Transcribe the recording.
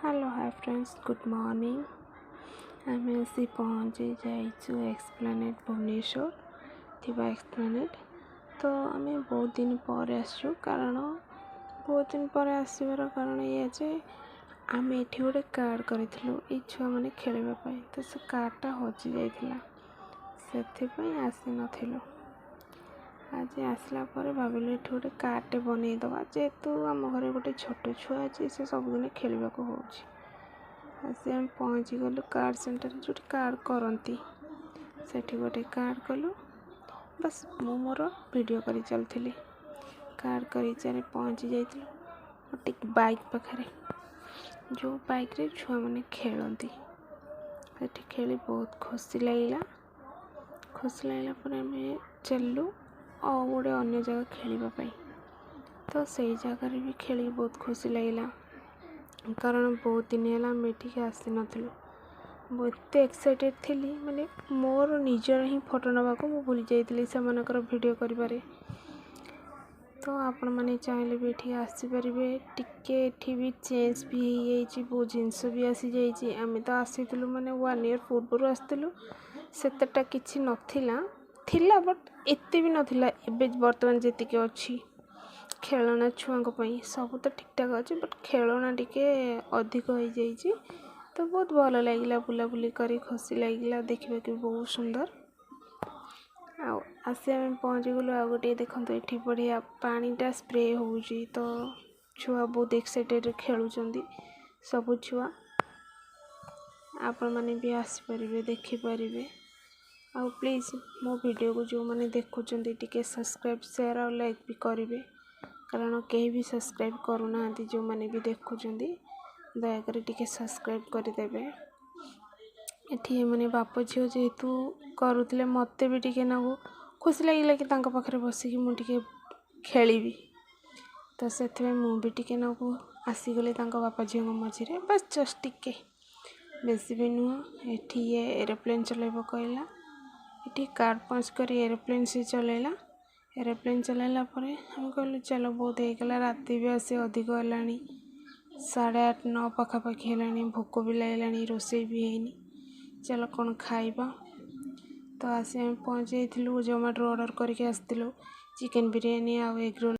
Hello hi friends, good morning. आम आसी पहुँची जाइछु एक्सप्लानेट भुवनेश्वर थिबा एक्सप्लानेट। तो आम बहुत दिन पर आसु कारण बहुत दिन पर आसबार कारण ये जे आम एठी गोटे कार्ड करूँ ये छुआ मैंने खेलवाई। तो से कार्डटा हजि जाइथिला से आसी नथिलु। आज आसला पर भाविलु एठी गोटे कार्डटे बनईदवा जेहेतु आम घरे गोटे छोट छुआ अच्छे से सबदिन खेलवा होची। आसी आम पहुँची गलु कार्ड सेंटर जो कार्ड करती सेठी गोटे कार्ड कलु। बस मु मोर वीडियो करी चलती कार्ड कर पहुँची जाइलु गोटे बाइक पाखे जो बाइक रे छुआ मैंने खेलती सेठी खेली बहुत खुशी लगला। खुशी लगला पर आम चलू और गोटे अन्य जगह खेलवाई। तो सही जगह भी खेल बहुत खुशी लगला कारण बहुत दिन है मेटिक आसी नथिलु। बहुत एक्साइटेड थी माने मोर निजर ही फोटो नवा को मु भूली जाइली से मनकर वीडियो करिबारे। तो आपण माने चाहिले भी एठी आसी परिबे। टिके एठी भी चेंज भी हो जाइछि, बहुत जिंस भी आसी जाइछि। आमे तो आसीथिलु माने 1 ईयर पूर्व आसीथिलु सेतटा किछि नथिला थिला बट एते भी नथिला। एबे वर्तमान जेतिके अछि खेलना छुआंक पई सब तो ठीक ठाक अच्छे बट खेलना टिके अधिक हो जाइछि। तो बहुत भल लगिला बुलाबुली करी खुशी लगिला देखा कि बहुत सुंदर। आसी आम पहुँची गलु आ गोटे देखते ये बढ़िया पानीटा स्प्रे होउछि। तो छुआ बहुत एक्साइटेड खेलुचंदी सब छुआ। आपण माने भी आसीपारे देखिपारे। आउ प्लीज़ मो वीडियो को जो मैंने देखुंट टिके सब्सक्राइब शेयर और लाइक भी करेंगे कारण कहीं भी सब्सक्राइब करूना जो मैंने भी देखुंट दयाकोरी टिके सब्सक्राइब करदेवे। ये मैंने बाप झील जेहेतु करुले मत भी टिके नागु खुशी लगे कि पाखे बसिकी मुझे खेली। तो से भी टिके नागु आसीगली बापा झील मझे बस जस्ट टिके बेसी भी नुह। ये एरोप्लेन चलेब कहला ये कार्ड पंच कर एरोप्लेन से चलेला। एरोप्लेन चलाइला हम कहलु चलो बहुत होगला राति भी आसे अधिक है 8:30 9 पाखापाखि है भोक भी लगे रोषे भी है चलो कौन खाइबा। तो आसी आम पहुँच जाइलु जोमेटो ऑर्डर करके आसलु चिकेन बिरियानी आ एग रोल।